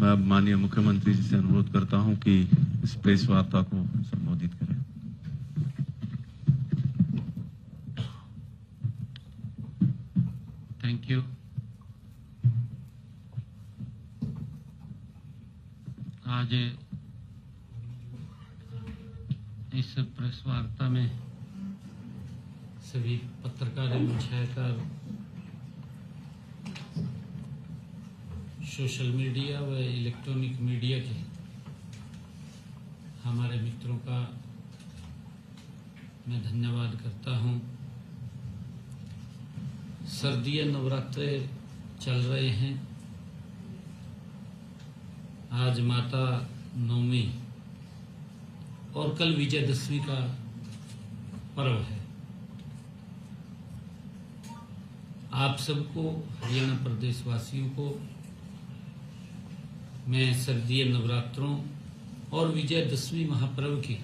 मैं अब माननीय मुख्यमंत्री जी से अनुरोध करता हूं कि इस प्रेस वार्ता को संबोधित करें। Thank you. आज इस प्रेस वार्ता में सभी पत्रकार एवं छायाकार, सोशल मीडिया व इलेक्ट्रॉनिक मीडिया के हमारे मित्रों का मैं धन्यवाद करता हूं। सर्दियां नवरात्रे चल रहे हैं। आज माता नवमी और कल विजयदशमी का पर्व है। आप सबको, हरियाणा प्रदेश वासियों को मैं सर्दीय नवरात्रों और विजयदशमी महापर्व की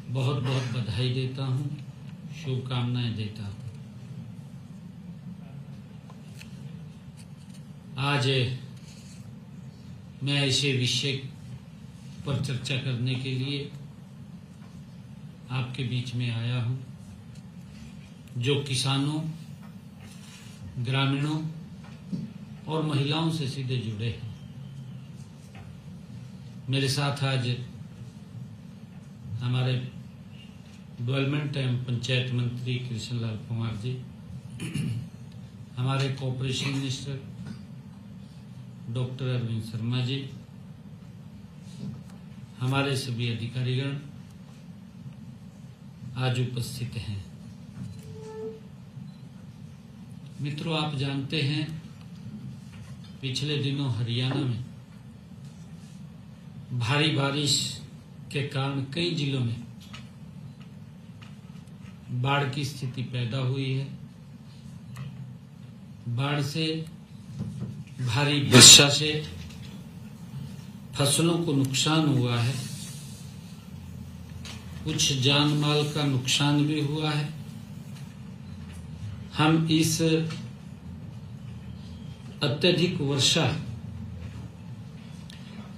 बहुत बहुत बधाई देता हूं, शुभकामनाएं देता हूं। आज मैं ऐसे विषय पर चर्चा करने के लिए आपके बीच में आया हूं जो किसानों, ग्रामीणों और महिलाओं से सीधे जुड़े हैं। मेरे साथ आज हमारे डेवलपमेंट एवं पंचायत मंत्री कृष्णलाल कुमार जी, हमारे cooperation minister doctor Arvind Sharma ji, हमारे सभी अधिकारीगण आज उपस्थित हैं। मित्रों, आप जानते हैं पिछले दिनों हरियाणा में भारी बारिश के कारण कई जिलों में बाढ़ की स्थिति पैदा हुई है। बाढ़ से, भारी वर्षा से फसलों को नुकसान हुआ है, कुछ जान माल का नुकसान भी हुआ है। हम इस अत्यधिक वर्षा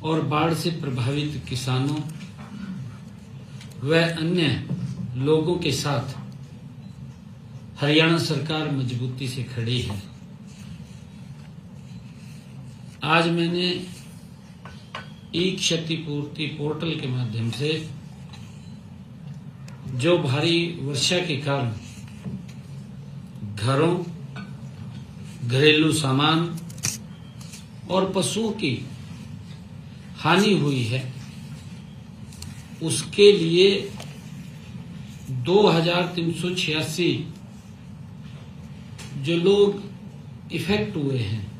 और बाढ़ से प्रभावित किसानों व अन्य लोगों के साथ हरियाणा सरकार मजबूती से खड़ी है। आज मैंने ई क्षतिपूर्ति पोर्टल के माध्यम से जो भारी वर्षा के कारण घरों, घरेलू सामान और पशुओं की हानि हुई है, उसके लिए 2386 जो लोग इफेक्ट हुए हैं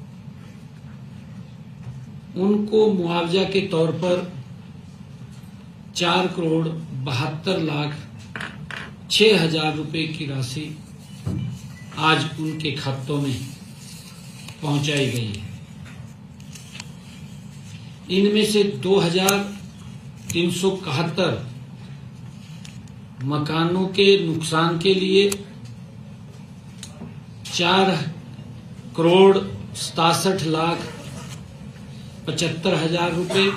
उनको मुआवजा के तौर पर 4,72,06,000 रुपए की राशि आज उनके खातों में पहुंचाई गई है। इनमें से 2,371 मकानों के नुकसान के लिए 4,67,75,000 रुपए,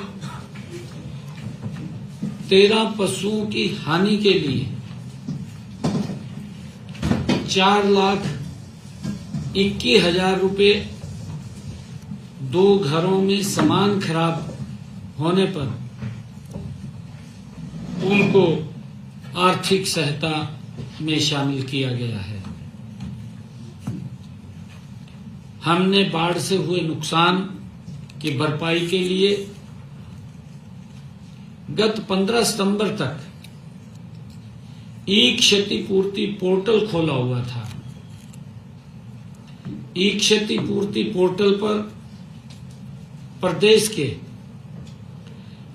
13 पशुओं की हानि के लिए 4,21,000 रुपए, 2 घरों में सामान खराब होने पर उनको आर्थिक सहायता में शामिल किया गया है। हमने बाढ़ से हुए नुकसान की भरपाई के लिए गत 15 सितंबर तक ई क्षतिपूर्ति पोर्टल खोला हुआ था। ई क्षतिपूर्ति पोर्टल पर प्रदेश के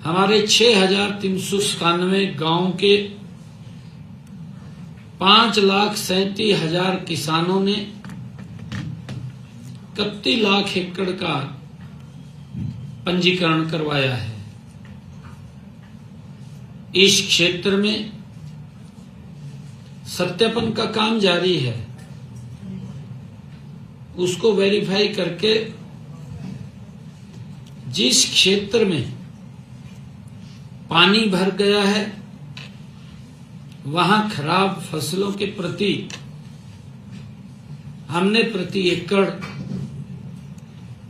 हमारे 6,397 गांव के 5,37,000 किसानों ने 31 लाख एकड़ का पंजीकरण करवाया है। इस क्षेत्र में सत्यापन का काम जारी है। उसको वेरीफाई करके जिस क्षेत्र में पानी भर गया है वहां खराब फसलों के प्रति हमने प्रति एकड़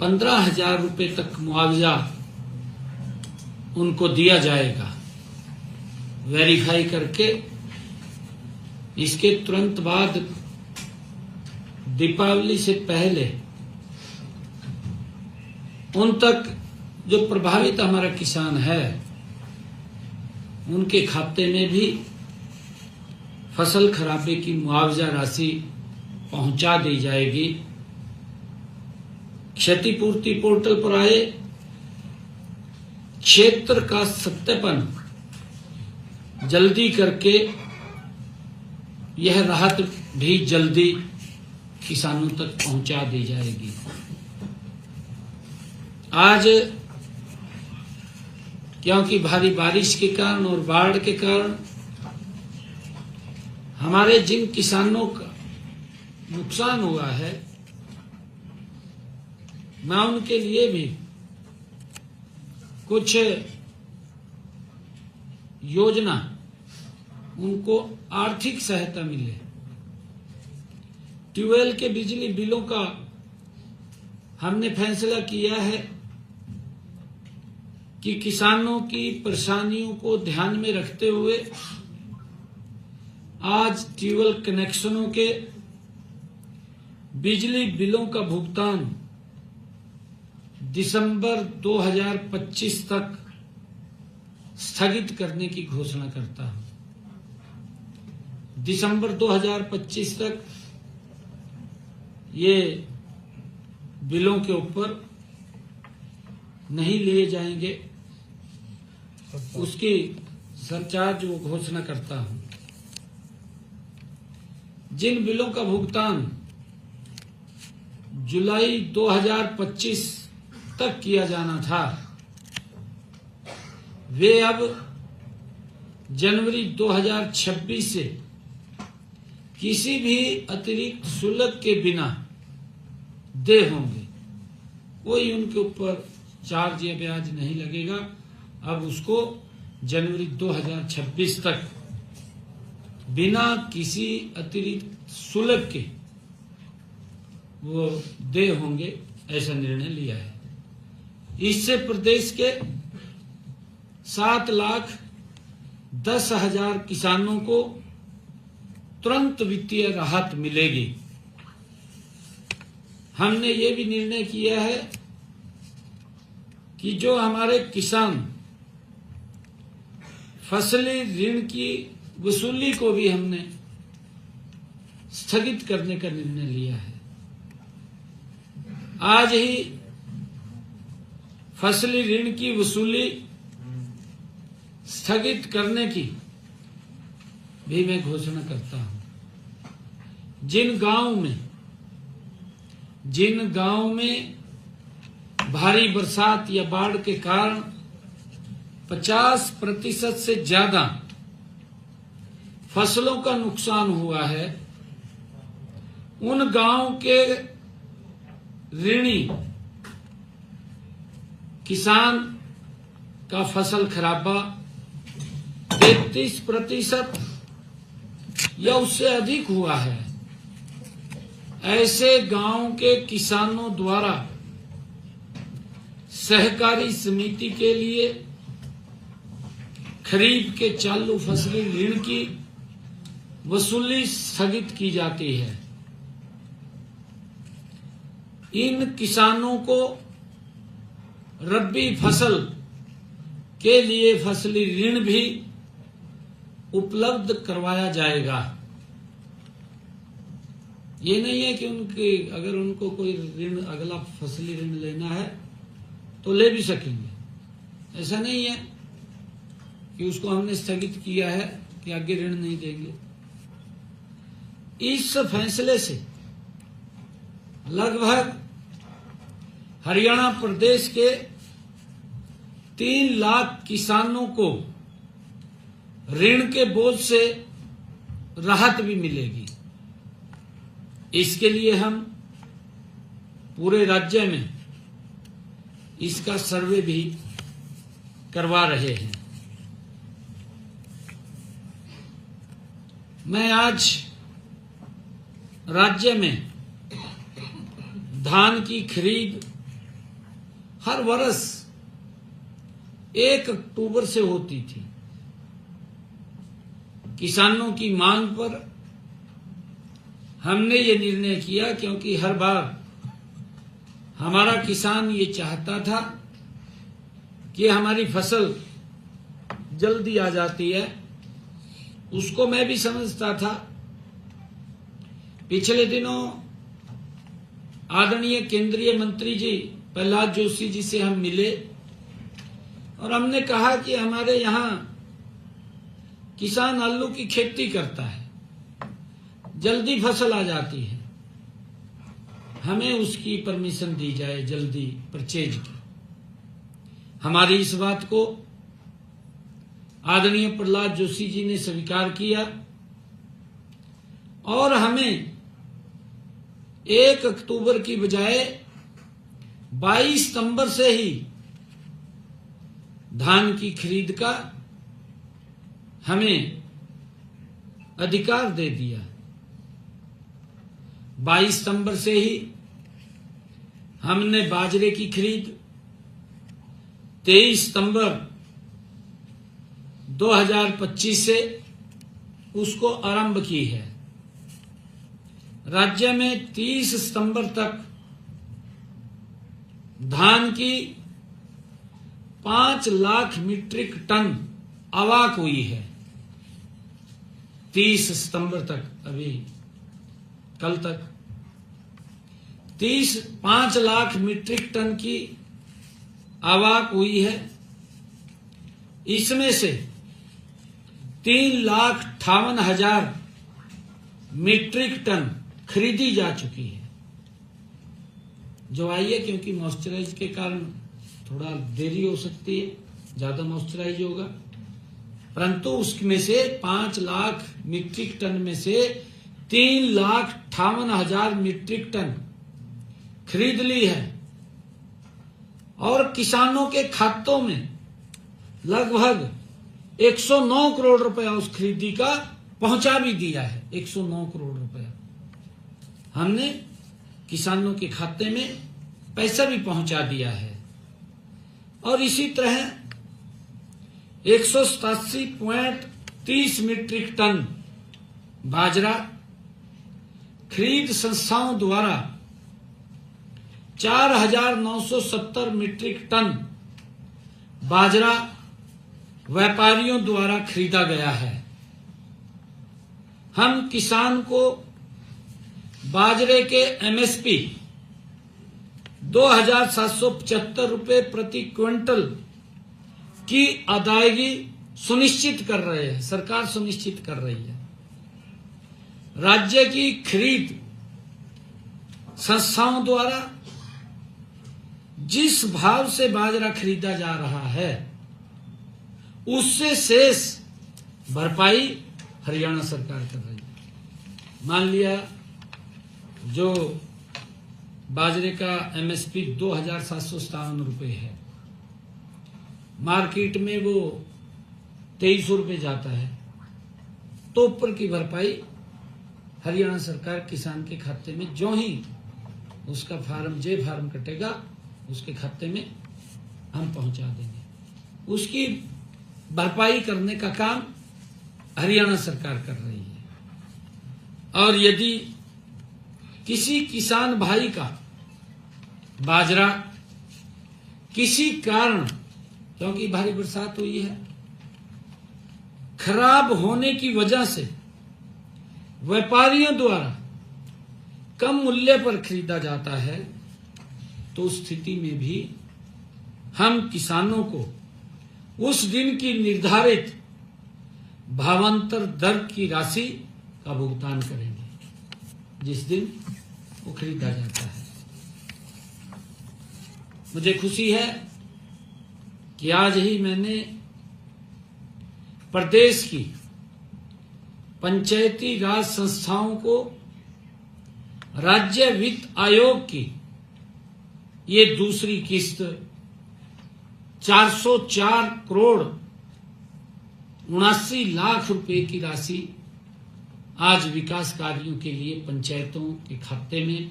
15,000 रुपए तक मुआवजा उनको दिया जाएगा। वेरीफाई करके इसके तुरंत बाद दीपावली से पहले उन तक जो प्रभावित हमारा किसान है उनके खाते में भी फसल खराबे की मुआवजा राशि पहुंचा दी जाएगी। क्षतिपूर्ति पोर्टल पर आए क्षेत्र का सत्यापन जल्दी करके यह राहत भी जल्दी किसानों तक पहुंचा दी जाएगी। आज क्योंकि भारी बारिश के कारण और बाढ़ के कारण हमारे जिन किसानों का नुकसान हुआ है, मैं उनके लिए भी कुछ योजना, उनको आर्थिक सहायता मिले। ट्यूबवेल के बिजली बिलों का हमने फैसला किया है कि किसानों की परेशानियों को ध्यान में रखते हुए आज ट्यूबवेल कनेक्शनों के बिजली बिलों का भुगतान दिसंबर 2025 तक स्थगित करने की घोषणा करता हूं। दिसंबर 2025 तक ये बिलों के ऊपर नहीं लिए जाएंगे, उसकी सरचार्ज वो घोषणा करता हूं। जिन बिलों का भुगतान जुलाई 2025 तक किया जाना था, वे अब जनवरी 2026 से किसी भी अतिरिक्त शुल्क के बिना दे होंगे। कोई उनके ऊपर चार्ज या ब्याज नहीं लगेगा। अब उसको जनवरी 2026 तक बिना किसी अतिरिक्त शुल्क के वो दे होंगे, ऐसा निर्णय लिया है। इससे प्रदेश के 7,10,000 किसानों को तुरंत वित्तीय राहत मिलेगी। हमने ये भी निर्णय किया है कि जो हमारे किसान फसली ऋण की वसूली को भी हमने स्थगित करने का निर्णय लिया है। आज ही फसली ऋण की वसूली स्थगित करने की भी मैं घोषणा करता हूं। जिन गांव में भारी बरसात या बाढ़ के कारण 50% से ज्यादा फसलों का नुकसान हुआ है, उन गांव के ऋणी किसान का फसल खराबा 33% या उससे अधिक हुआ है। ऐसे गांव के किसानों द्वारा सहकारी समिति के लिए खरीफ के चालू फसली ऋण की वसूली स्थगित की जाती है। इन किसानों को रबी फसल के लिए फसली ऋण भी उपलब्ध करवाया जाएगा। ये नहीं है कि अगर उनको कोई ऋण, अगला फसली ऋण लेना है तो ले भी सकेंगे। ऐसा नहीं है कि उसको हमने स्थगित किया है कि आगे ऋण नहीं देंगे। इस फैसले से लगभग हरियाणा प्रदेश के 3 लाख किसानों को ऋण के बोझ से राहत भी मिलेगी। इसके लिए हम पूरे राज्य में इसका सर्वे भी करवा रहे हैं। मैं आज राज्य में धान की खरीद हर वर्ष 1 अक्टूबर से होती थी। किसानों की मांग पर हमने ये निर्णय किया, क्योंकि हर बार हमारा किसान ये चाहता था कि हमारी फसल जल्दी आ जाती है। उसको मैं भी समझता था। पिछले दिनों आदरणीय केंद्रीय मंत्री जी प्रहलाद जोशी जी से हम मिले और हमने कहा कि हमारे यहाँ किसान आलू की खेती करता है, जल्दी फसल आ जाती है, हमें उसकी परमिशन दी जाए जल्दी परचेज की। हमारी इस बात को आदरणीय प्रहलाद जोशी जी ने स्वीकार किया और हमें 1 अक्टूबर की बजाय 22 सितंबर से ही धान की खरीद का हमें अधिकार दे दिया। 22 सितंबर से ही हमने बाजरे की खरीद 23 सितंबर 2025 से उसको आरंभ की है। राज्य में 30 सितंबर तक धान की 5 लाख मीट्रिक टन आवक हुई है। 30 सितंबर तक, अभी कल तक 5 लाख मीट्रिक टन की आवक हुई है। इसमें से 3,58,000 मीट्रिक टन खरीदी जा चुकी है, जो आई है, क्योंकि मॉइस्चराइज के कारण थोड़ा देरी हो सकती है, ज्यादा मॉइस्चराइज होगा, परंतु उसमें से 5 लाख मीट्रिक टन में से 3,58,000 मीट्रिक टन खरीद ली है और किसानों के खातों में लगभग 109 करोड़ रुपया उस खरीदी का पहुंचा भी दिया है। 109 करोड़ रुपया हमने किसानों के खाते में पैसा भी पहुंचा दिया है। और इसी तरह 187.30 मीट्रिक टन बाजरा खरीद संस्थाओं द्वारा 4,970 मीट्रिक टन बाजरा व्यापारियों द्वारा खरीदा गया है। हम किसान को बाजरे के एमएसपी 2,775 रुपए प्रति क्विंटल की अदायगी सुनिश्चित कर रहे हैं, सरकार सुनिश्चित कर रही है। राज्य की खरीद संस्थाओं द्वारा जिस भाव से बाजरा खरीदा जा रहा है उससे शेष भरपाई हरियाणा सरकार कर रही है। मान लिया जो बाजरे का एमएसपी 2,757 रुपए है, मार्केट में वो 2300 रुपए जाता है, तो ऊपर की भरपाई हरियाणा सरकार किसान के खाते में जो ही उसका फार्म कटेगा उसके खाते में हम पहुंचा देंगे। उसकी भरपाई करने का काम हरियाणा सरकार कर रही है। और यदि किसी किसान भाई का बाजरा किसी कारण, क्योंकि भारी बरसात हुई है, खराब होने की वजह से व्यापारियों द्वारा कम मूल्य पर खरीदा जाता है, तो उस स्थिति में भी हम किसानों को उस दिन की निर्धारित भावांतर दर की राशि का भुगतान करेंगे जिस दिन वो खरीदा जाता है। मुझे खुशी है कि आज ही मैंने प्रदेश की पंचायती राज संस्थाओं को राज्य वित्त आयोग की ये दूसरी किस्त 404 करोड़ 79 लाख रुपए की राशि आज विकास कार्यों के लिए पंचायतों के खाते में,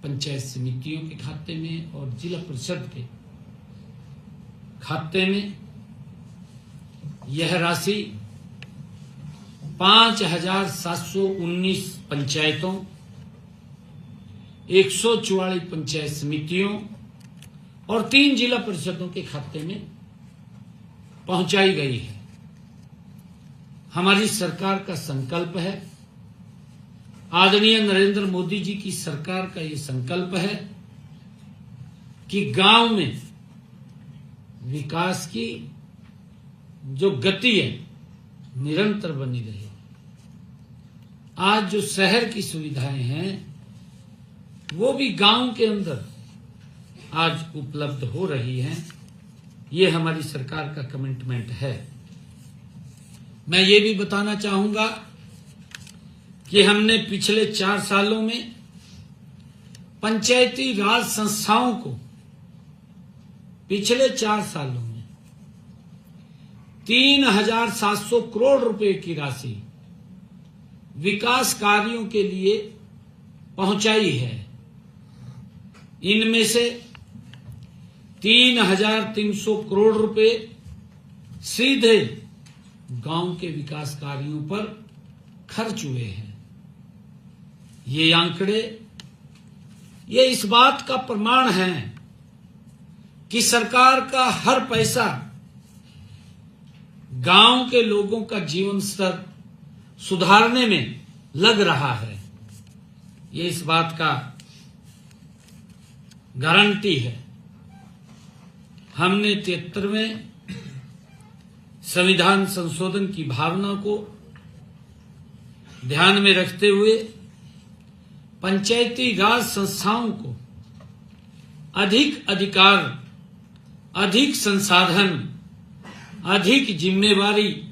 पंचायत समितियों के खाते में और जिला परिषद के खाते में। यह राशि 5,719 पंचायतों, 144 पंचायत समितियों और 3 जिला परिषदों के खाते में पहुंचाई गई है। हमारी सरकार का संकल्प है, आदरणीय नरेंद्र मोदी जी की सरकार का ये संकल्प है कि गांव में विकास की जो गति है निरंतर बनी रहे। आज जो शहर की सुविधाएं हैं वो भी गांव के अंदर आज उपलब्ध हो रही हैं। ये हमारी सरकार का कमिटमेंट है। मैं ये भी बताना चाहूंगा कि हमने पिछले 4 सालों में पंचायती राज संस्थाओं को पिछले 4 सालों में 3,700 करोड़ रुपए की राशि विकास कार्यों के लिए पहुंचाई है। इनमें से 3,300 करोड़ रुपए सीधे गांव के विकास कार्यों पर खर्च हुए हैं। ये आंकड़े ये इस बात का प्रमाण है कि सरकार का हर पैसा गांव के लोगों का जीवन स्तर सुधारने में लग रहा है। ये इस बात का गारंटी है। हमने 73वें संविधान संशोधन की भावना को ध्यान में रखते हुए पंचायती राज संस्थाओं को अधिक अधिकार, अधिक संसाधन, अधिक जिम्मेवारी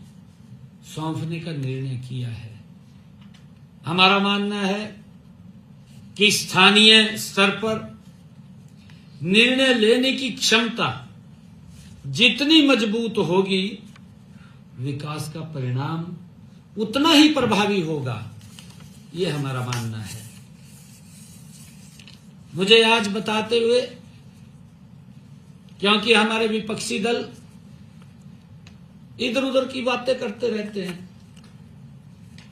सौंपने का निर्णय किया है। हमारा मानना है कि स्थानीय स्तर पर निर्णय लेने की क्षमता जितनी मजबूत होगी, विकास का परिणाम उतना ही प्रभावी होगा। ये हमारा मानना है। मुझे आज बताते हुए, क्योंकि हमारे विपक्षी दल इधर उधर की बातें करते रहते हैं,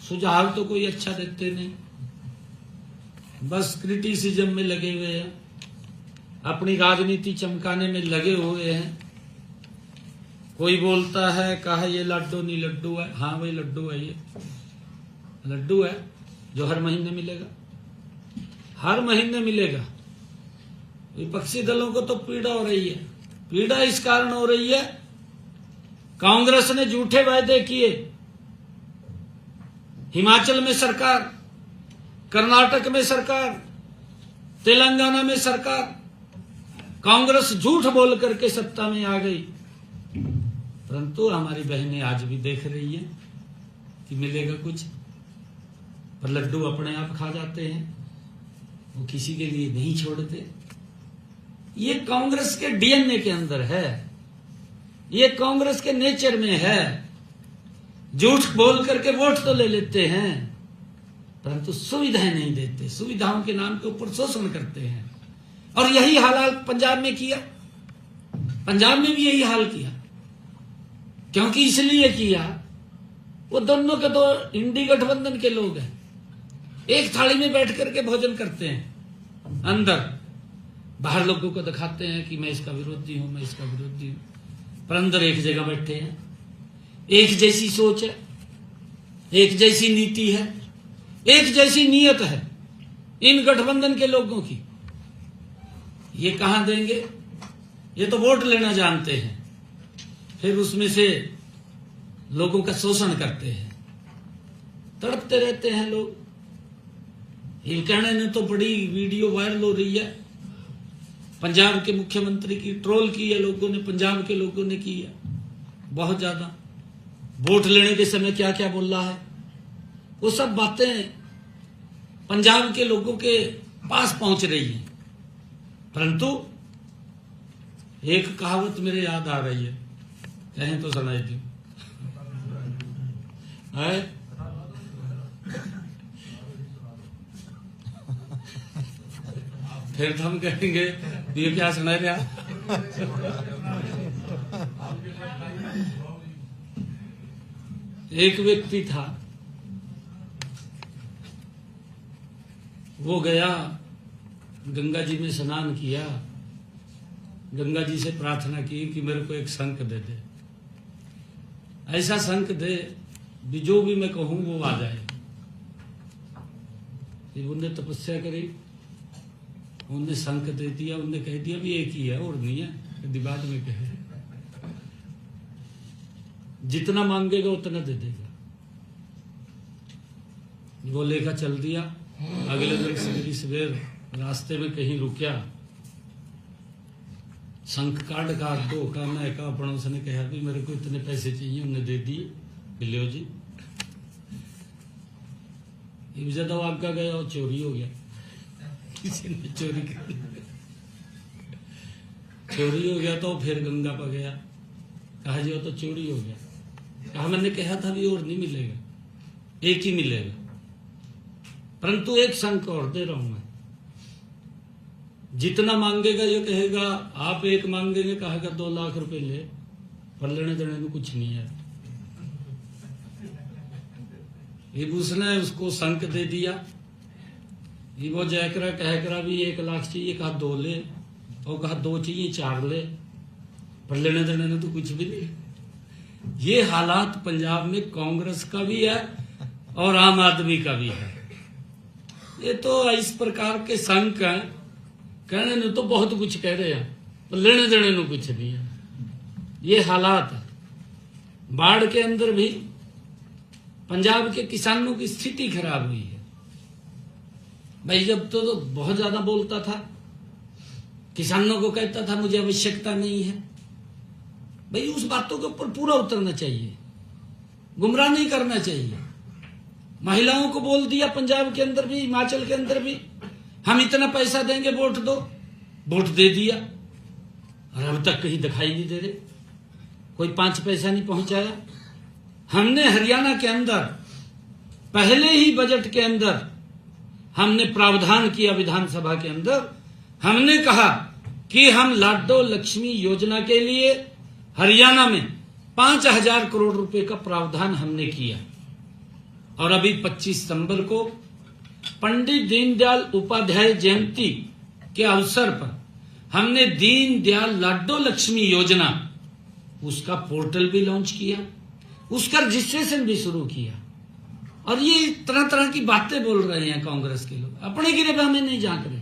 सुझाव तो कोई अच्छा देते नहीं, बस क्रिटिसिज्म में लगे हुए हैं, अपनी राजनीति चमकाने में लगे हुए हैं। कोई बोलता है कहा ये लड्डू नहीं लड्डू है। हाँ वही लड्डू है, ये लड्डू है जो हर महीने मिलेगा, हर महीने मिलेगा। विपक्षी दलों को तो पीड़ा हो रही है। पीड़ा इस कारण हो रही है, कांग्रेस ने झूठे वायदे किए। हिमाचल में सरकार, कर्नाटक में सरकार, तेलंगाना में सरकार, कांग्रेस झूठ बोल करके सत्ता में आ गई। परंतु हमारी बहनें आज भी देख रही हैं कि मिलेगा कुछ, पर लड्डू अपने आप खा जाते हैं, वो किसी के लिए नहीं छोड़ते। ये कांग्रेस के डीएनए के अंदर है, ये कांग्रेस के नेचर में है। झूठ बोल करके वोट तो ले लेते हैं, परंतु सुविधाएं नहीं देते, सुविधाओं के नाम के ऊपर शोषण करते हैं। और यही हाल पंजाब में किया, पंजाब में भी यही हाल किया। क्योंकि इसलिए किया, वो दोनों के दो इंडी गठबंधन के लोग हैं, एक थाली में बैठ करके भोजन करते हैं, अंदर बाहर लोगों को दिखाते हैं कि मैं इसका विरोधी हूं, मैं इसका विरोधी हूं, पर अंदर एक जगह बैठे हैं। एक जैसी सोच है, एक जैसी नीति है, एक जैसी नीयत है इन गठबंधन के लोगों की। ये कहां देंगे? ये तो वोट लेना जानते हैं, फिर उसमें से लोगों का शोषण करते हैं, तड़पते रहते हैं लोग। ये कहने ने तो बड़ी वीडियो वायरल हो रही है, पंजाब के मुख्यमंत्री की ट्रोल की है लोगों ने, पंजाब के लोगों ने की है बहुत ज्यादा। वोट लेने के समय क्या क्या बोल रहा है, वो सब बातें पंजाब के लोगों के पास पहुंच रही हैं। परंतु एक कहावत मेरे याद आ रही है, कहें तो सुनाई दी है। फिर तो हम कहेंगे ये क्या सुना रहा। एक व्यक्ति था, वो गया गंगा जी में स्नान किया, गंगा जी से प्रार्थना की कि मेरे को एक शंख दे दे, ऐसा शंख दे भी जो भी मैं कहूं वो आ जाए। उन्होंने तपस्या करी, उन्होंने शंख दे दिया, उन्होंने कह दिया भी एक ही है और नहीं है, बाद में कहे जितना मांगेगा उतना दे देगा। वो लेकर चल दिया। अगले दिन सवेरे सवेर रास्ते में कहीं रुकिया, शंख काट दो का मैं का पड़ोस ने कहा भी मेरे को इतने पैसे चाहिए, उन्हें दे दिए, लियो जी। ज्यादा आगा गया और चोरी हो गया, किसी ने चोरी कर चोरी हो गया। तो फिर गंगा पर गया, कहा जी वो तो चोरी हो गया। कहा मैंने कहा था भी और नहीं मिलेगा, एक ही मिलेगा, परंतु एक शंख और दे रहा हूं मैं, जितना मांगेगा ये कहेगा आप एक मांगेंगे, कहेगा 2 लाख रुपए ले, पर लेने देने में कुछ नहीं है। ये उसने उसको शंख दे दिया। ये वो जयकरा कहकरा भी 1 लाख चाहिए, कहा 2 ले, और कहा 2 चाहिए 4 ले, पर लेने देने में तो कुछ भी नहीं। ये हालात पंजाब में कांग्रेस का भी है और आम आदमी का भी है। ये तो इस प्रकार के शंख हैं, कहने ने तो बहुत कुछ कह रहे हैं, पर लेने देने में कुछ नहीं है। ये हालात है। बाढ़ के अंदर भी पंजाब के किसानों की स्थिति खराब हुई है। भाई जब तो बहुत ज्यादा बोलता था, किसानों को कहता था मुझे आवश्यकता नहीं है। भाई उस बातों के ऊपर पूरा उतरना चाहिए, गुमराह नहीं करना चाहिए। महिलाओं को बोल दिया पंजाब के अंदर भी, हिमाचल के अंदर भी, हम इतना पैसा देंगे वोट दो, वोट दे दिया, और अब तक कहीं दिखाई नहीं दे रहे, कोई 5 पैसा नहीं पहुंचाया। हमने हरियाणा के अंदर पहले ही बजट के अंदर हमने प्रावधान किया, विधानसभा के अंदर हमने कहा कि हम लाडो लक्ष्मी योजना के लिए हरियाणा में 5,000 करोड़ रुपए का प्रावधान हमने किया। और अभी 25 सितंबर को पंडित दीनदयाल उपाध्याय जयंती के अवसर पर हमने दीनदयाल लाडो लक्ष्मी योजना, उसका पोर्टल भी लॉन्च किया, उसका रजिस्ट्रेशन भी शुरू किया। और ये तरह तरह की बातें बोल रहे हैं कांग्रेस के लोग, अपने गिरे हमें नहीं झांक रहे,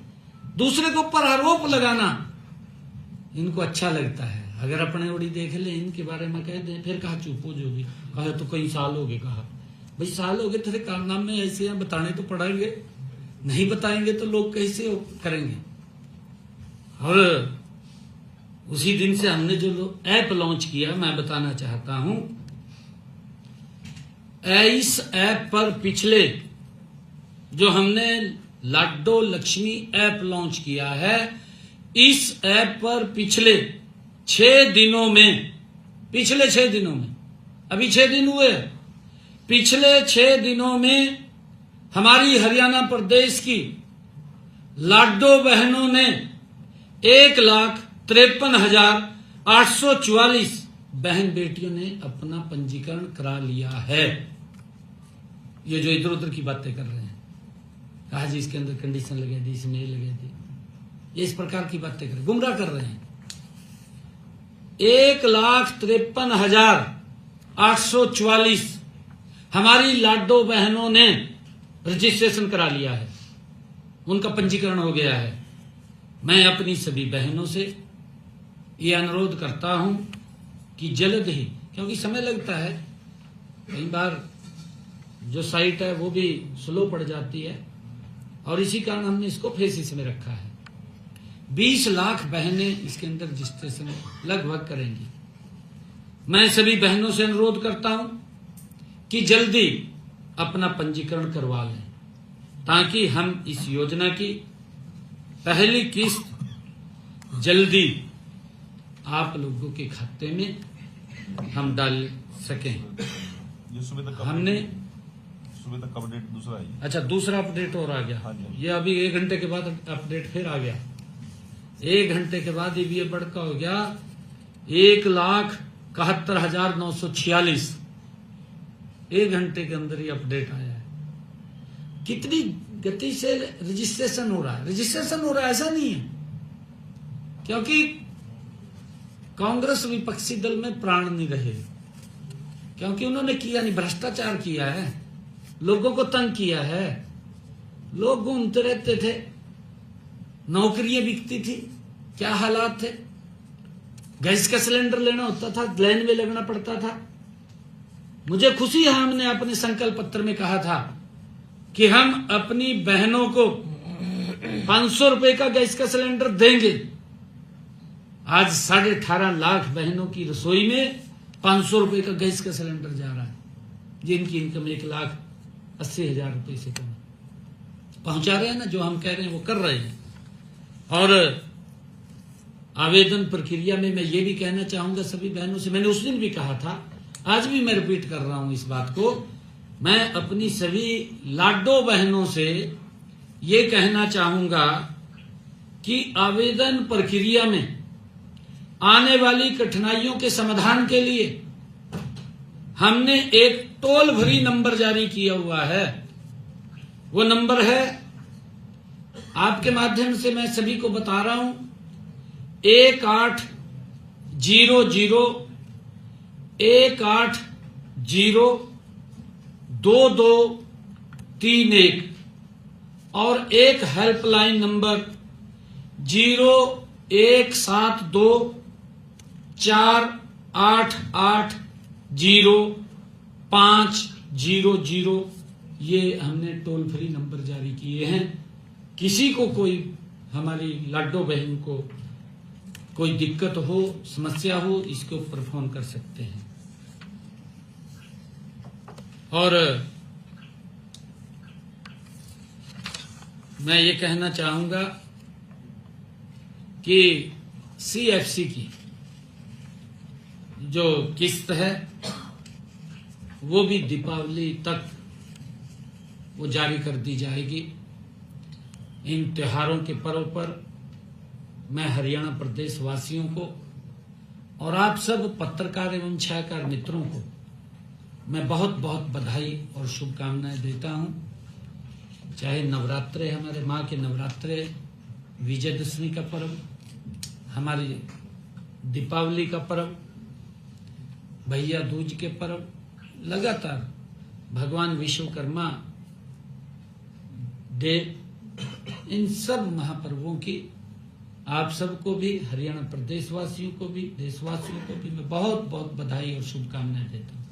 दूसरे के ऊपर आरोप लगाना इनको अच्छा लगता है। अगर अपने ओड़ी देख ले, इनके बारे में कह दें, फिर कहा चुप हो जो भी कहा, तो कई साल हो गए। कहा भाई साल हो गए, तेरे कारनामे ऐसे हैं, बताने तो पड़ेंगे, नहीं बताएंगे तो लोग कैसे करेंगे। और उसी दिन से हमने जो ऐप लॉन्च किया, मैं बताना चाहता हूं, इस ऐप पर पिछले जो हमने लाडो लक्ष्मी ऐप लॉन्च किया है, इस ऐप पर पिछले 6 दिनों में, पिछले 6 दिनों में, अभी 6 दिन हुए, पिछले 6 दिनों में हमारी हरियाणा प्रदेश की लाडो बहनों ने 1,53,844 बहन बेटियों ने अपना पंजीकरण करा लिया है। ये जो इधर उधर की बातें कर रहे हैं, कहा जी इसके अंदर कंडीशन लगे दी, इसमें ये लगे दी, ये इस प्रकार की बातें कर, गुमराह कर रहे हैं। 1,53,844 हमारी लाडो बहनों ने रजिस्ट्रेशन करा लिया है, उनका पंजीकरण हो गया है। मैं अपनी सभी बहनों से ये अनुरोध करता हूं कि जल्द ही, क्योंकि समय लगता है, कई बार जो साइट है वो भी स्लो पड़ जाती है, और इसी कारण हमने इसको फेसिस में रखा है। 20 लाख बहनें इसके अंदर रजिस्ट्रेशन लगभग करेंगी। मैं सभी बहनों से अनुरोध करता हूं कि जल्दी अपना पंजीकरण करवा लें, ताकि हम इस योजना की पहली किस्त जल्दी आप लोगों के खाते में हम डाल सकें। ये सुबह तक हमने सुबह तक अपडेट दूसरा है। अच्छा, दूसरा अपडेट और आ गया। हाँ जी। ये अभी 1 घंटे के बाद अपडेट फिर आ गया। 1 घंटे के बाद ये बढ़का हो गया 1,71,946। 1 घंटे के अंदर ही अपडेट आया है। कितनी गति से रजिस्ट्रेशन हो रहा है। रजिस्ट्रेशन हो रहा है ऐसा नहीं है, क्योंकि कांग्रेस विपक्षी दल में प्राण नहीं रहे, क्योंकि उन्होंने किया नहीं, भ्रष्टाचार किया है, लोगों को तंग किया है। लोग घूमते रहते थे, नौकरियां बिकती थी, क्या हालात थे। गैस का सिलेंडर लेना होता था, लाइन में लगना पड़ता था। मुझे खुशी है, हमने अपने संकल्प पत्र में कहा था कि हम अपनी बहनों को 500 रुपए का गैस का सिलेंडर देंगे। आज 18.5 लाख बहनों की रसोई में 500 रुपए का गैस का सिलेंडर जा रहा है, जिनकी इनकम 1,80,000 रुपए से कम। पहुंचा रहे हैं ना, जो हम कह रहे हैं वो कर रहे हैं। और आवेदन प्रक्रिया में मैं ये भी कहना चाहूंगा सभी बहनों से, मैंने उस दिन भी कहा था, आज भी मैं रिपीट कर रहा हूं इस बात को। मैं अपनी सभी लाडो बहनों से ये कहना चाहूंगा कि आवेदन प्रक्रिया में आने वाली कठिनाइयों के समाधान के लिए हमने एक टोल फ्री नंबर जारी किया हुआ है। वो नंबर है, आपके माध्यम से मैं सभी को बता रहा हूं, 1800-2231 और एक हेल्पलाइन नंबर 017248800500। ये हमने टोल फ्री नंबर जारी किए हैं। किसी को कोई, हमारी लाडो बहन को कोई दिक्कत हो, समस्या हो, इसके ऊपर फोन कर सकते हैं। और मैं ये कहना चाहूंगा कि CFC की जो किस्त है वो भी दीपावली तक वो जारी कर दी जाएगी। इन त्योहारों के पर्व पर मैं हरियाणा प्रदेश वासियों को और आप सब पत्रकार एवं छायाकार मित्रों को मैं बहुत बहुत बधाई और शुभकामनाएं देता हूं। चाहे नवरात्रे, हमारे माँ के नवरात्रे, विजयदशमी का पर्व, हमारी दीपावली का पर्व, भैया दूज के पर्व, लगातार भगवान विश्वकर्मा डे, इन सब महापर्वों की आप सबको भी, हरियाणा प्रदेश वासियों को भी, देशवासियों को भी मैं बहुत बहुत बधाई और शुभकामनाएं देता हूं।